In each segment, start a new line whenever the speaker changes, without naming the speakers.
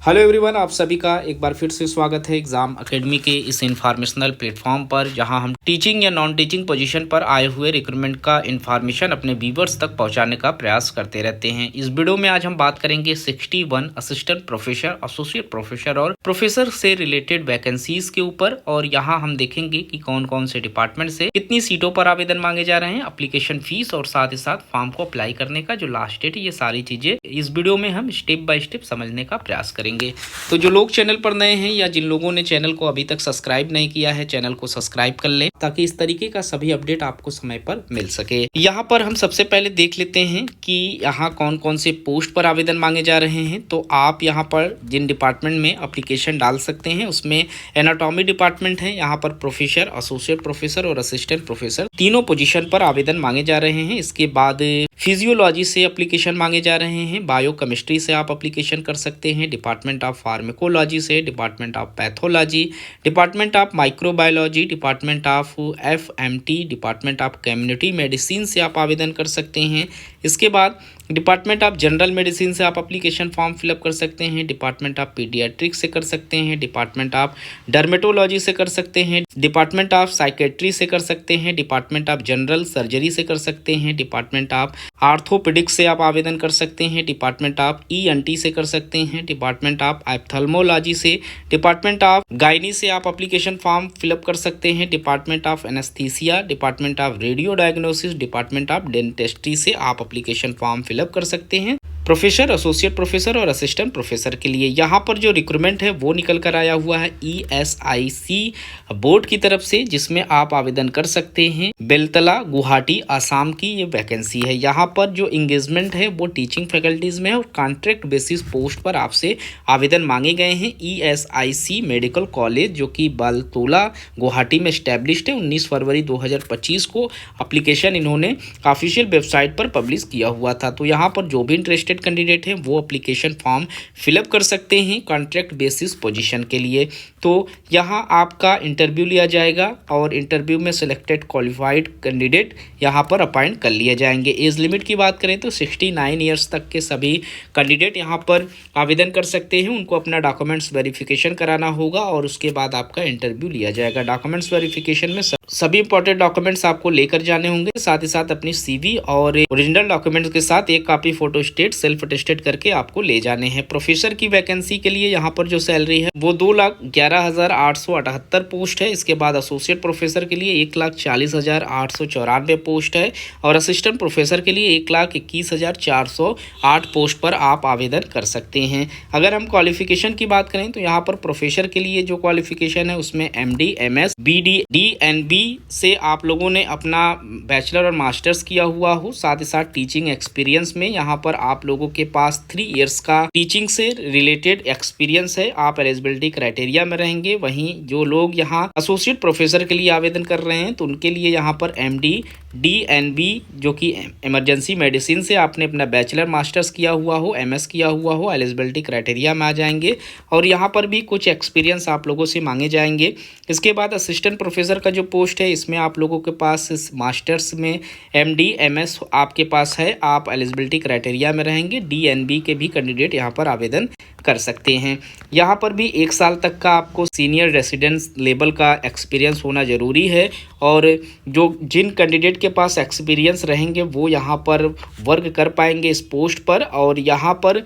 Hello everyone, आप सभी का एक बार फिर से स्वागत है एग्जाम एकेडमी के इस इन्फॉर्मेशनल प्लेटफॉर्म पर, जहां हम टीचिंग या नॉन टीचिंग पोजीशन पर आए हुए रिक्रूटमेंट का इन्फॉर्मेशन अपने व्यूवर्स तक पहुंचाने का प्रयास करते रहते हैं। इस वीडियो में आज हम बात करेंगे 61 असिस्टेंट प्रोफेसर, एसोसिएट प्रोफेसर और प्रोफेसर से रिलेटेड वैकेंसीज के ऊपर। और यहाँ हम देखेंगे कि कौन कौन से डिपार्टमेंट से कितनी सीटों पर आवेदन मांगे जा रहे हैं, एप्लीकेशन फीस और साथ ही साथ फॉर्म को अप्लाई करने का जो लास्ट डेट है। ये सारी चीजें इस वीडियो में हम स्टेप बाय स्टेप समझने का प्रयास करेंगे। तो जो लोग चैनल पर नए हैं या जिन लोगों ने चैनल को अभी तक सब्सक्राइब नहीं किया है, चैनल को सब्सक्राइब कर लें ताकि इस तरीके का सभी अपडेट आपको समय पर मिल सके। यहाँ पर हम सबसे पहले देख लेते हैं कि यहाँ कौन कौन से पोस्ट पर आवेदन मांगे जा रहे हैं। तो आप यहाँ पर जिन डिपार्टमेंट में एप्लीकेशन डाल सकते हैं उसमें एनाटॉमी डिपार्टमेंट है, यहाँ पर प्रोफेसर, एसोसिएट प्रोफेसर और असिस्टेंट प्रोफेसर तीनों पोजीशन पर आवेदन मांगे जा रहे हैं। इसके बाद फिजियोलॉजी से एप्लीकेशन मांगे जा रहे हैं, बायोकेमिस्ट्री से आप एप्लीकेशन कर सकते हैं, डिपार्टमेंट ऑफ फार्माकोलॉजी से, department of pathology, department of microbiology, department of FMT, department of community medicine से आप आवेदन कर सकते हैं। इसके बाद डिपार्टमेंट ऑफ जनरल मेडिसिन से आप एप्लीकेशन फॉर्म फिलअप कर सकते हैं, डिपार्टमेंट ऑफ पीडियाट्रिक्स से कर सकते हैं, डिपार्टमेंट ऑफ डर्मेटोलॉजी से कर सकते हैं, डिपार्टमेंट ऑफ साइकेट्री से कर सकते हैं, डिपार्टमेंट ऑफ जनरल सर्जरी से कर सकते हैं, डिपार्टमेंट ऑफ आर्थोपेडिक्स से आप आवेदन कर सकते हैं, डिपार्टमेंट ऑफ ईएनटी से कर सकते हैं, डिपार्टमेंट ऑफ ऑप्थेल्मोलॉजी से, डिपार्टमेंट ऑफ गायनी से आप एप्लीकेशन फॉर्म फिलअप कर सकते हैं, department of anaesthesia, department of radio diagnosis, department of dentistry से आप एप्लीकेशन फॉर्म फिलअप कर सकते हैं। प्रोफेसर, एसोसिएट प्रोफेसर और असिस्टेंट प्रोफेसर के लिए यहाँ पर जो रिक्रूटमेंट है वो निकल कर आया हुआ है ESIC बोर्ड की तरफ से, जिसमें आप आवेदन कर सकते हैं। बेलतला, गुवाहाटी, आसाम की ये वैकेंसी है। यहाँ पर जो इंगेजमेंट है वो टीचिंग फैकल्टीज में है और कॉन्ट्रैक्ट बेसिस पोस्ट पर आपसे आवेदन मांगे गए हैं। ESIC मेडिकल कॉलेज जो कि बेलतला, गुवाहाटी में स्टैब्लिश्ड है। 19 फरवरी 2025 को एप्लीकेशन इन्होंने ऑफिशियल वेबसाइट पर पब्लिश किया हुआ था। तो यहाँ पर जो भी इंटरेस्टेड कैंडिडेट है वो एप्लीकेशन फॉर्म फिलअप कर सकते हैं कॉन्ट्रैक्ट बेसिस पोजीशन के लिए। तो यहाँ आपका इंटरव्यू लिया जाएगा और इंटरव्यू में सिलेक्टेड क्वालिफाइड कैंडिडेट यहाँ पर अपॉइंट कर लिए जाएंगे। एज लिमिट की बात करें तो 69 ईयर्स तक के सभी कैंडिडेट यहाँ पर आवेदन कर सकते हैं। उनको अपना डॉक्यूमेंट्स वेरिफिकेशन कराना होगा और उसके बाद आपका इंटरव्यू लिया जाएगा। डॉक्यूमेंट्स वेरिफिकेशन में सभी इंपॉर्टेंट डॉक्यूमेंट्स आपको लेकर जाने होंगे, साथ ही साथ अपनी CV और ओरिजिनल डॉक्यूमेंट्स के साथ एक कॉपी फोटोस्टेट सेल्फ अटेस्टेड करके आपको ले जाने हैं। प्रोफेसर की वैकेंसी के लिए यहाँ पर जो सैलरी है वो 2,11,878 पोस्ट है। इसके बाद एसोसिएट प्रोफेसर के लिए 1,40,894 पोस्ट है और असिस्टेंट प्रोफेसर के लिए 1,21,408 पोस्ट पर आप आवेदन कर सकते हैं। अगर हम क्वालिफिकेशन की बात करें तो यहाँ पर प्रोफेसर के लिए जो क्वालिफिकेशन है उसमें MD, MS, BD, DNB से आप लोगों ने अपना बैचलर और मास्टर्स किया हुआ हो। साथ ही साथ टीचिंग एक्सपीरियंस में यहाँ पर आप लोगों के पास 3 इयर्स का टीचिंग से रिलेटेड एक्सपीरियंस है, आप एलिजिबिलिटी क्राइटेरिया में रहेंगे। वहीं जो लोग यहाँ एसोसिएट प्रोफेसर के लिए आवेदन कर रहे हैं तो उनके लिए यहाँ पर MD, DNB जो कि इमरजेंसी मेडिसिन से आपने अपना बैचलर मास्टर्स किया हुआ हो, MS किया हुआ हो, एलिजिबिलिटी क्राइटेरिया में आ जाएंगे और यहाँ पर भी कुछ एक्सपीरियंस आप लोगों से मांगे जाएंगे। इसके बाद असिस्टेंट प्रोफेसर का जो पोस्ट है इसमें आप लोगों के पास मास्टर्स में MD, MS आपके पास है, आप एलिजिबिलिटी क्राइटेरिया में रहेंगे। DNB के भी कैंडिडेट यहाँ पर आवेदन कर सकते हैं। यहाँ पर भी 1 साल तक का आपको सीनियर रेसिडेंस लेवल का एक्सपीरियंस होना ज़रूरी है और जो जिन कैंडिडेट के पास एक्सपीरियंस रहेंगे वो यहाँ पर वर्क कर पाएंगे इस पोस्ट पर। और यहाँ पर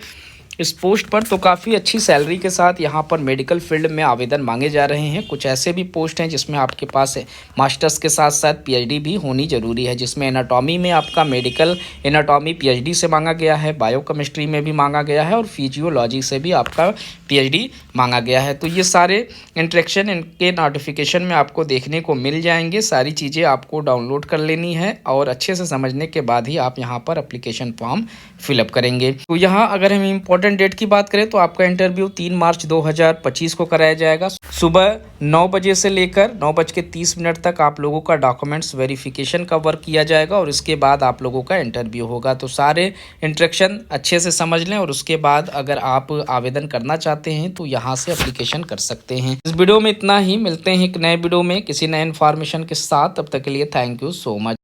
इस पोस्ट पर तो काफ़ी अच्छी सैलरी के साथ यहाँ पर मेडिकल फील्ड में आवेदन मांगे जा रहे हैं। कुछ ऐसे भी पोस्ट हैं जिसमें आपके पास मास्टर्स के साथ साथ PhD भी होनी ज़रूरी है, जिसमें एनाटॉमी में आपका मेडिकल एनाटॉमी PhD से मांगा गया है, बायोकेमिस्ट्री में भी मांगा गया है और फिजियोलॉजी से भी आपका PhD मांगा गया है। तो ये सारे इंट्रैक्शन इनके नोटिफिकेशन में आपको देखने को मिल जाएंगे। सारी चीज़ें आपको डाउनलोड कर लेनी है और अच्छे से समझने के बाद ही आप यहाँ पर एप्लीकेशन फॉर्म फिलअप करेंगे। तो यहाँ अगर हम इम्पोर्टेंट डेट की बात करें तो आपका इंटरव्यू 3 मार्च 2025 को कराया जाएगा। सुबह 9 बजे से लेकर 9:30 तक आप लोगों का डॉक्यूमेंट्स वेरिफिकेशन का वर्क किया जाएगा और इसके बाद आप लोगों का इंटरव्यू होगा। तो सारे इंस्ट्रक्शन अच्छे से समझ लें और उसके बाद अगर आप आवेदन करना चाहते हैं तो यहाँ से एप्लीकेशन कर सकते हैं। इस वीडियो में इतना ही, मिलते हैं एक नए वीडियो में किसी नए इन्फॉर्मेशन के साथ। तब तक के लिए थैंक यू सो मच।